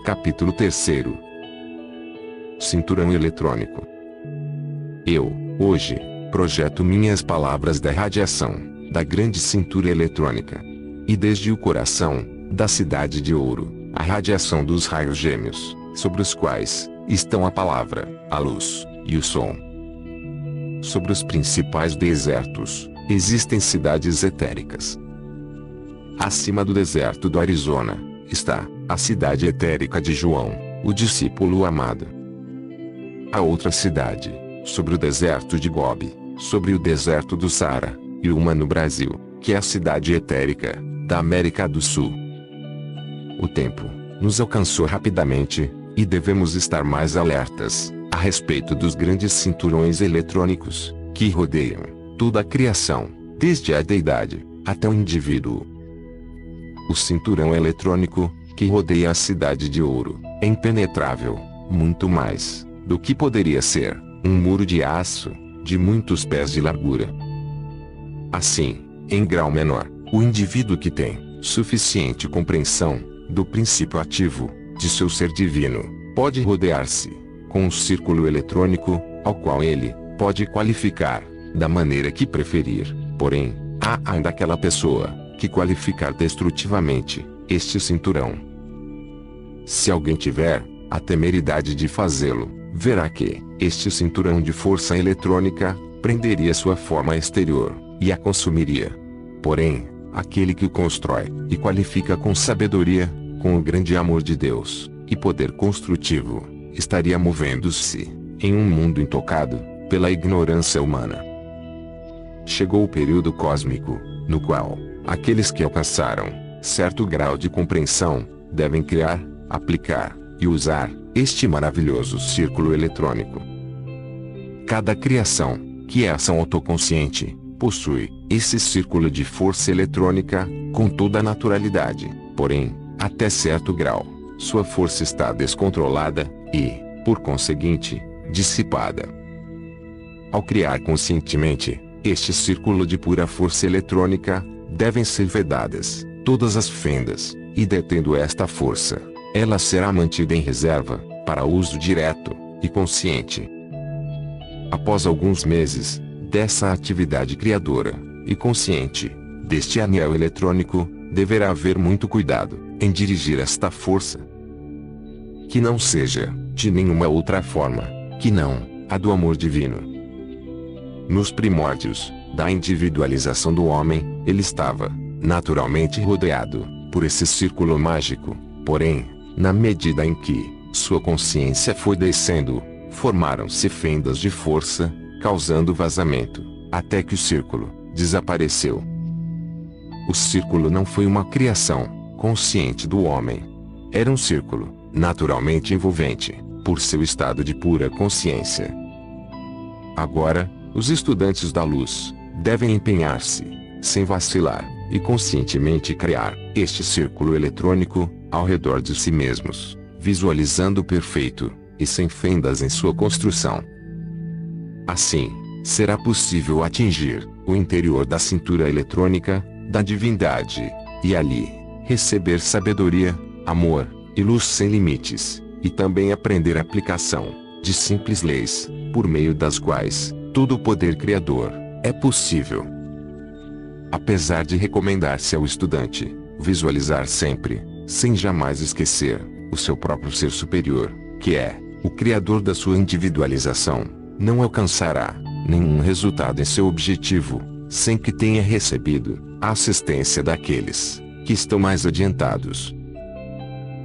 Capítulo 3. Cinturão eletrônico. Eu, hoje, projeto minhas palavras da radiação, da grande cintura eletrônica. E desde o coração, da cidade de ouro, a radiação dos raios gêmeos, sobre os quais, estão a palavra, a luz, e o som. Sobre os principais desertos, existem cidades etéricas. Acima do deserto do Arizona, está a cidade etérica de João, o discípulo amado. A outra cidade, sobre o deserto de Gobi, sobre o deserto do Saara, e uma no Brasil, que é a cidade etérica da América do Sul. O tempo nos alcançou rapidamente, e devemos estar mais alertas a respeito dos grandes cinturões eletrônicos que rodeiam toda a criação, desde a deidade até o indivíduo. O cinturão eletrônico que rodeia a cidade de ouro é impenetrável, muito mais do que poderia ser um muro de aço de muitos pés de largura. Assim, em grau menor, o indivíduo que tem suficiente compreensão do princípio ativo de seu ser divino pode rodear-se com um círculo eletrônico, ao qual ele pode qualificar da maneira que preferir. Porém, há ainda aquela pessoa que qualificar destrutivamente este cinturão. Se alguém tiver a temeridade de fazê-lo, verá que este cinturão de força eletrônica prenderia sua forma exterior e a consumiria. Porém, aquele que o constrói e qualifica com sabedoria, com o grande amor de Deus e poder construtivo, estaria movendo-se em um mundo intocado pela ignorância humana. Chegou o período cósmico, no qual aqueles que alcançaram certo grau de compreensão devem criar, aplicar e usar este maravilhoso círculo eletrônico. Cada criação, que é ação autoconsciente, possui esse círculo de força eletrônica com toda a naturalidade. Porém, até certo grau, sua força está descontrolada e, por conseguinte, dissipada. Ao criar conscientemente este círculo de pura força eletrônica, devem ser vedadas todas as fendas, e detendo esta força, ela será mantida em reserva para uso direto e consciente. Após alguns meses dessa atividade criadora e consciente deste anel eletrônico, deverá haver muito cuidado em dirigir esta força, que não seja de nenhuma outra forma que não a do amor divino. Nos primórdios da individualização do homem, ele estava naturalmente rodeado por esse círculo mágico. Porém, na medida em que sua consciência foi descendo, formaram-se fendas de força, causando vazamento, até que o círculo desapareceu. O círculo não foi uma criação consciente do homem. Era um círculo naturalmente envolvente, por seu estado de pura consciência. Agora, os estudantes da luz devem empenhar-se, sem vacilar, e conscientemente criar este círculo eletrônico ao redor de si mesmos, visualizando o perfeito e sem fendas em sua construção. Assim, será possível atingir o interior da cintura eletrônica da divindade, e ali receber sabedoria, amor e luz sem limites, e também aprender a aplicação de simples leis, por meio das quais todo o poder criador é possível. Apesar de recomendar-se ao estudante visualizar sempre, sem jamais esquecer, o seu próprio ser superior, que é o criador da sua individualização, não alcançará nenhum resultado em seu objetivo sem que tenha recebido a assistência daqueles que estão mais adiantados.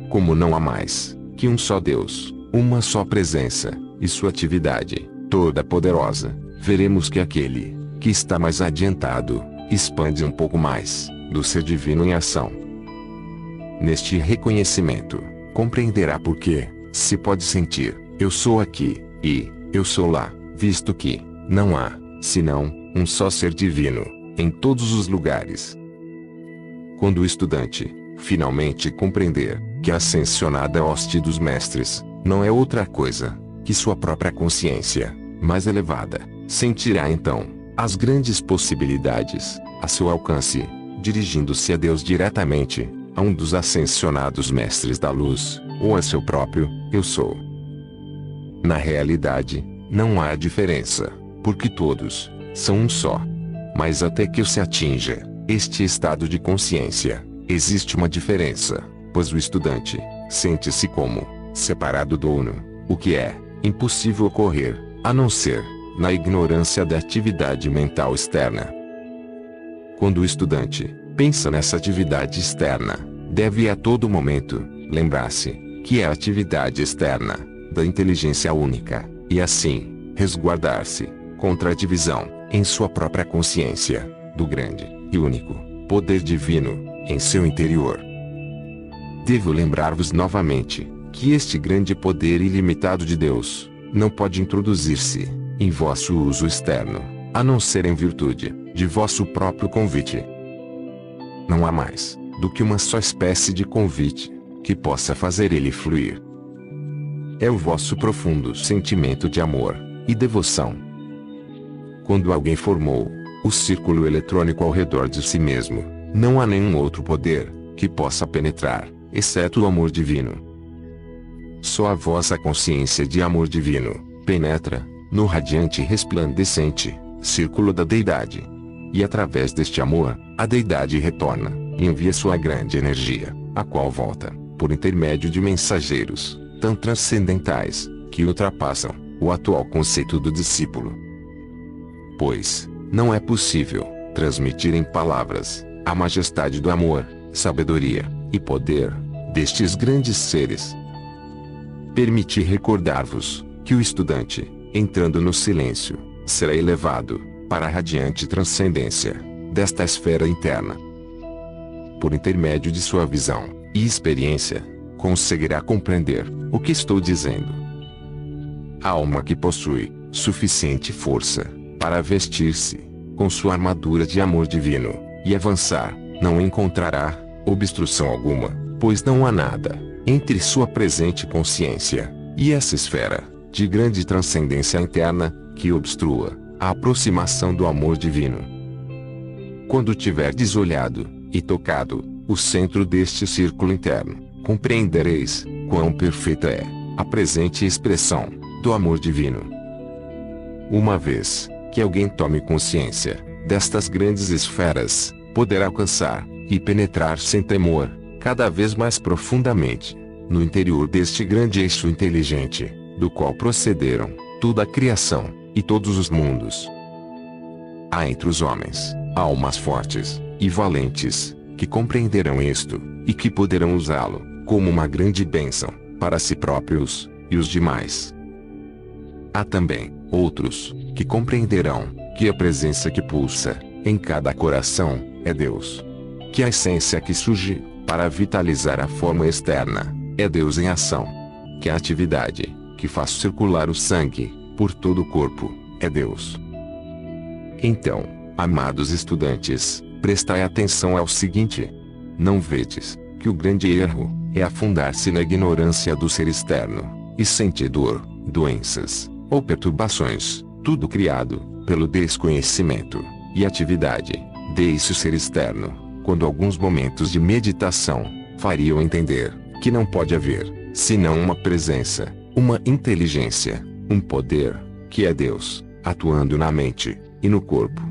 Como não há mais que um só Deus, uma só presença e sua atividade toda poderosa, veremos que aquele que está mais adiantado expande um pouco mais do ser divino em ação. Neste reconhecimento, compreenderá por que se pode sentir eu sou aqui e eu sou lá, visto que não há senão um só ser divino em todos os lugares. Quando o estudante finalmente compreender que a ascensionada hoste dos mestres não é outra coisa que sua própria consciência mais elevada, sentirá então as grandes possibilidades a seu alcance, dirigindo-se a Deus diretamente, a um dos ascensionados mestres da luz, ou a seu próprio eu sou. Na realidade, não há diferença, porque todos são um só. Mas até que se atinja este estado de consciência, existe uma diferença, pois o estudante sente-se como separado do uno, o que é impossível ocorrer, a não ser na ignorância da atividade mental externa. Quando o estudante pensa nessa atividade externa, deve a todo momento lembrar-se que é a atividade externa da inteligência única, e assim resguardar-se contra a divisão em sua própria consciência do grande e único poder divino em seu interior. Devo lembrar-vos novamente que este grande poder ilimitado de Deus não pode introduzir-se em vosso uso externo, a não ser em virtude de vosso próprio convite. Não há mais do que uma só espécie de convite que possa fazer ele fluir. É o vosso profundo sentimento de amor e devoção. Quando alguém formou o círculo eletrônico ao redor de si mesmo, não há nenhum outro poder que possa penetrar, exceto o amor divino. Só a vossa consciência de amor divino penetra no radiante e resplandecente círculo da deidade. E através deste amor, a deidade retorna e envia sua grande energia, a qual volta, por intermédio de mensageiros tão transcendentais, que ultrapassam o atual conceito do discípulo. Pois não é possível transmitir em palavras a majestade do amor, sabedoria e poder destes grandes seres. Permiti recordar-vos que o estudante, entrando no silêncio, será elevado para a radiante transcendência desta esfera interna. Por intermédio de sua visão e experiência, conseguirá compreender o que estou dizendo. A alma que possui suficiente força para vestir-se com sua armadura de amor divino e avançar, não encontrará obstrução alguma, pois não há nada entre sua presente consciência e essa esfera de grande transcendência interna que obstrua a aproximação do amor divino. Quando tiverdes olhado e tocado o centro deste círculo interno, compreendereis quão perfeita é a presente expressão do amor divino. Uma vez que alguém tome consciência destas grandes esferas, poderá alcançar e penetrar sem temor, cada vez mais profundamente, no interior deste grande eixo inteligente, do qual procederam toda a criação e todos os mundos. Há entre os homens almas fortes e valentes que compreenderão isto e que poderão usá-lo como uma grande bênção para si próprios e os demais. Há também outros que compreenderão que a presença que pulsa em cada coração é Deus, que a essência que surge para vitalizar a forma externa é Deus em ação, que a atividade que faz circular o sangue por todo o corpo é Deus. Então, amados estudantes, prestai atenção ao seguinte: não vedes que o grande erro é afundar-se na ignorância do ser externo, e sentir dor, doenças ou perturbações, tudo criado pelo desconhecimento e atividade desse ser externo, quando alguns momentos de meditação fariam entender que não pode haver senão uma presença, uma inteligência, um poder, que é Deus, atuando na mente e no corpo.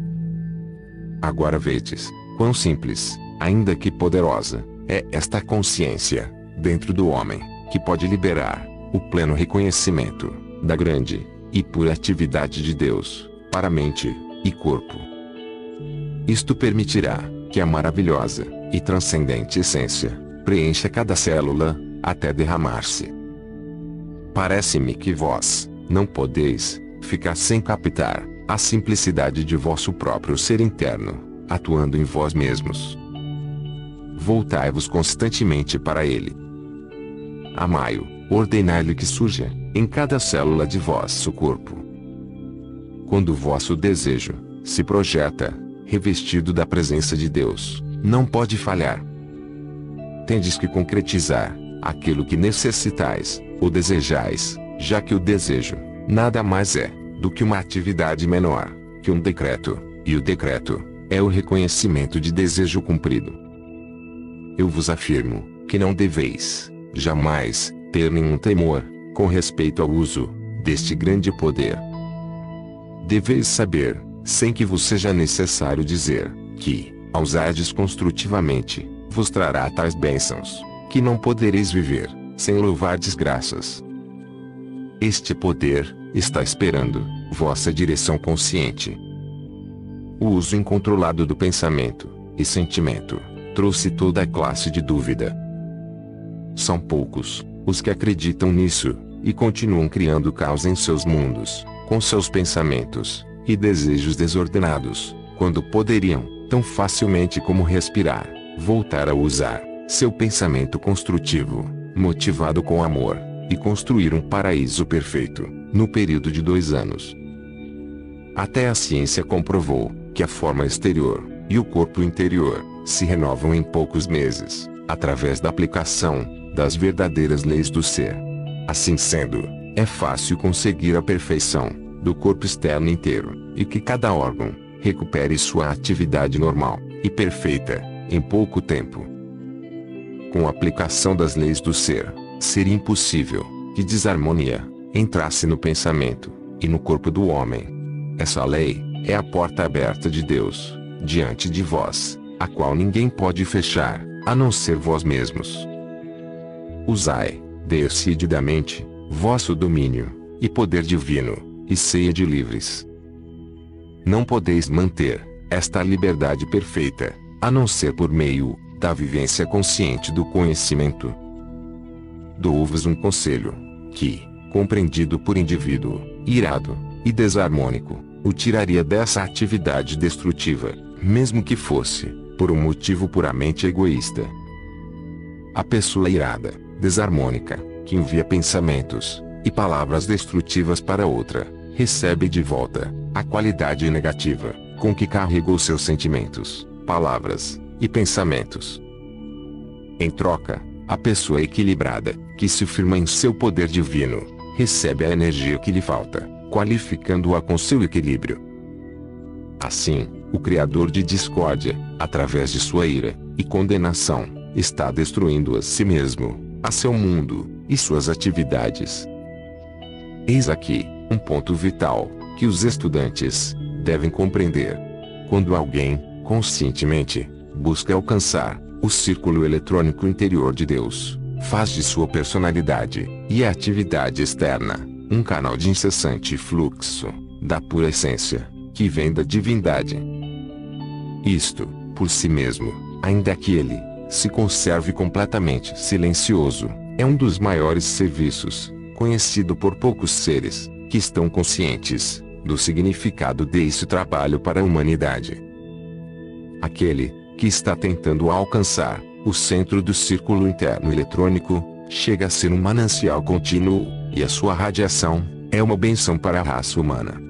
Agora vedes quão simples, ainda que poderosa, é esta consciência dentro do homem, que pode liberar o pleno reconhecimento da grande e pura atividade de Deus para mente e corpo. Isto permitirá que a maravilhosa e transcendente essência preencha cada célula até derramar-se. Parece-me que vós não podeis ficar sem captar a simplicidade de vosso próprio ser interno, atuando em vós mesmos. Voltai-vos constantemente para ele. Amai-o, ordenai-lhe que surja em cada célula de vosso corpo. Quando o vosso desejo se projeta, revestido da presença de Deus, não pode falhar. Tendes que concretizar aquilo que necessitais ou desejais, já que o desejo nada mais é do que uma atividade menor que um decreto, e o decreto é o reconhecimento de desejo cumprido. Eu vos afirmo que não deveis jamais ter nenhum temor, com respeito ao uso deste grande poder. Deveis saber, sem que vos seja necessário dizer, que, ao usardes construtivamente, vos trará tais bênçãos, que não podereis viver, sem louvardes graças. Este poder está esperando vossa direção consciente. O uso incontrolado do pensamento e sentimento trouxe toda a classe de dúvida. São poucos os que acreditam nisso e continuam criando caos em seus mundos, com seus pensamentos e desejos desordenados, quando poderiam, tão facilmente como respirar, voltar a usar seu pensamento construtivo, motivado com amor, e construir um paraíso perfeito, no período de 2 anos. Até a ciência comprovou que a forma exterior e o corpo interior se renovam em poucos meses, através da aplicação das verdadeiras leis do ser. Assim sendo, é fácil conseguir a perfeição do corpo externo inteiro, e que cada órgão recupere sua atividade normal e perfeita em pouco tempo. Com a aplicação das leis do ser, seria impossível que desarmonia entrasse no pensamento e no corpo do homem. Essa lei é a porta aberta de Deus diante de vós, a qual ninguém pode fechar, a não ser vós mesmos. Usai decididamente vosso domínio e poder divino, e sede livres. Não podeis manter esta liberdade perfeita, a não ser por meio da vivência consciente do conhecimento. Dou-vos um conselho, que, compreendido por indivíduo irado e desarmônico, o tiraria dessa atividade destrutiva, mesmo que fosse por um motivo puramente egoísta. A pessoa irada, desarmônica, que envia pensamentos e palavras destrutivas para outra, recebe de volta a qualidade negativa com que carregou seus sentimentos, palavras e pensamentos. Em troca, a pessoa equilibrada, que se firma em seu poder divino, recebe a energia que lhe falta, qualificando-a com seu equilíbrio. Assim, o criador de discórdia, através de sua ira e condenação, está destruindo a si mesmo, a seu mundo e suas atividades. Eis aqui um ponto vital que os estudantes devem compreender. Quando alguém, conscientemente, busca alcançar o círculo eletrônico interior de Deus, faz de sua personalidade e atividade externa um canal de incessante fluxo da pura essência, que vem da divindade. Isto, por si mesmo, ainda que ele se conserve completamente silencioso, é um dos maiores serviços, conhecido por poucos seres, que estão conscientes do significado desse trabalho para a humanidade. Aquele que está tentando alcançar o centro do círculo interno eletrônico, chega a ser um manancial contínuo, e a sua radiação é uma bênção para a raça humana.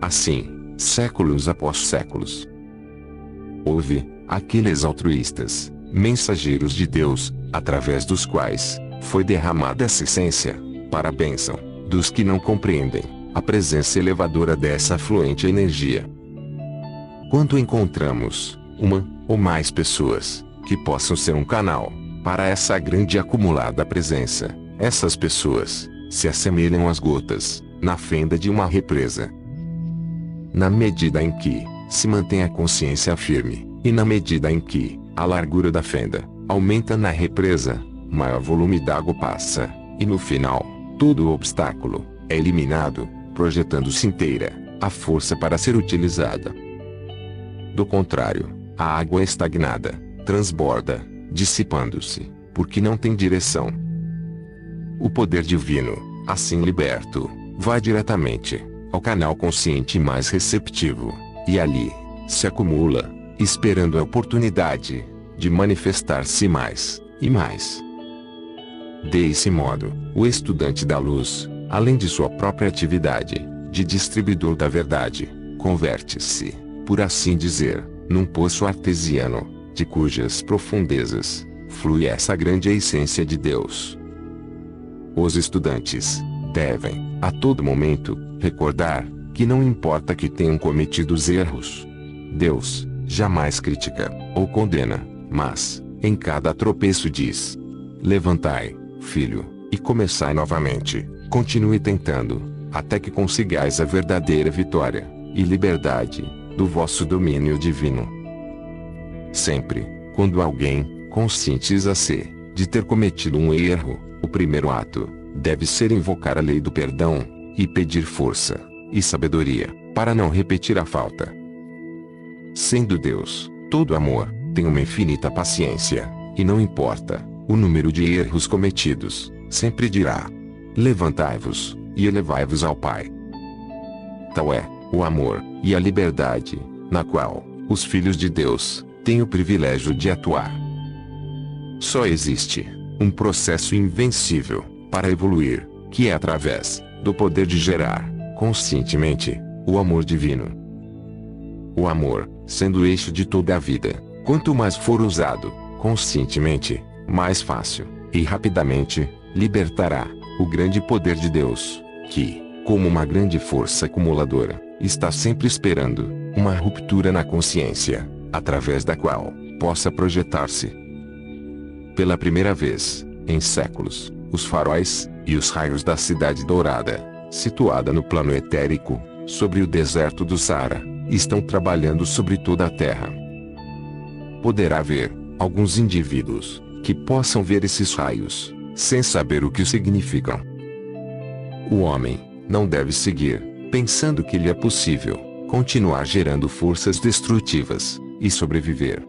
Assim, séculos após séculos, houve aqueles altruístas, mensageiros de Deus, através dos quais foi derramada essa essência, para a bênção dos que não compreendem a presença elevadora dessa fluente energia. Quando encontramos uma ou mais pessoas que possam ser um canal para essa grande acumulada presença, essas pessoas se assemelham às gotas na fenda de uma represa. Na medida em que se mantém a consciência firme, e na medida em que a largura da fenda aumenta na represa, maior volume d'água passa, e no final, todo o obstáculo é eliminado, projetando-se inteira a força para ser utilizada. Do contrário, a água estagnada transborda, dissipando-se, porque não tem direção. O poder divino, assim liberto, vai diretamente ao canal consciente mais receptivo, e ali se acumula, esperando a oportunidade de manifestar-se mais e mais. Desse modo, o estudante da luz, além de sua própria atividade de distribuidor da verdade, converte-se, por assim dizer, num poço artesiano, de cujas profundezas flui essa grande essência de Deus. Os estudantes devem, a todo momento, recordar que não importa que tenham cometido os erros, Deus jamais critica ou condena, mas, em cada tropeço diz: levantai, filho, e começai novamente. Continue tentando, até que consigais a verdadeira vitória e liberdade do vosso domínio divino. Sempre, quando alguém conscientiza-se de ter cometido um erro, o primeiro ato deve ser invocar a lei do perdão e pedir força e sabedoria para não repetir a falta. Sendo Deus todo amor, tem uma infinita paciência, e não importa o número de erros cometidos, sempre dirá: levantai-vos e elevai-vos ao Pai. Tal é o amor e a liberdade na qual os filhos de Deus têm o privilégio de atuar. Só existe um processo invencível para evoluir, que é através do poder de gerar, conscientemente, o amor divino. O amor, sendo o eixo de toda a vida, quanto mais for usado conscientemente, mais fácil e rapidamente libertará o grande poder de Deus, que, como uma grande força acumuladora, está sempre esperando uma ruptura na consciência, através da qual possa projetar-se. Pela primeira vez em séculos, os faróis e os raios da Cidade Dourada, situada no plano etérico, sobre o deserto do Saara, estão trabalhando sobre toda a Terra. Poderá haver alguns indivíduos que possam ver esses raios, sem saber o que significam. O homem não deve seguir, pensando que lhe é possível continuar gerando forças destrutivas e sobreviver.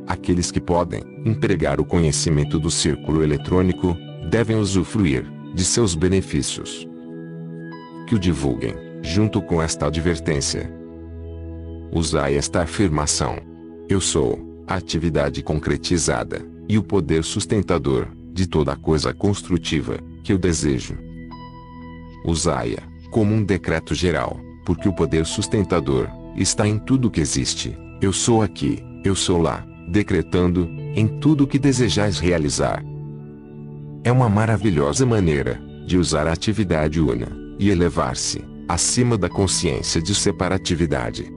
Aqueles que podem empregar o conhecimento do círculo eletrônico devem usufruir de seus benefícios. Que o divulguem, junto com esta advertência. Usai esta afirmação: eu sou a atividade concretizada e o poder sustentador de toda coisa construtiva que eu desejo. Usai-a como um decreto geral, porque o poder sustentador está em tudo que existe. Eu sou aqui, eu sou lá, decretando em tudo que desejais realizar. É uma maravilhosa maneira de usar a atividade una e elevar-se acima da consciência de separatividade.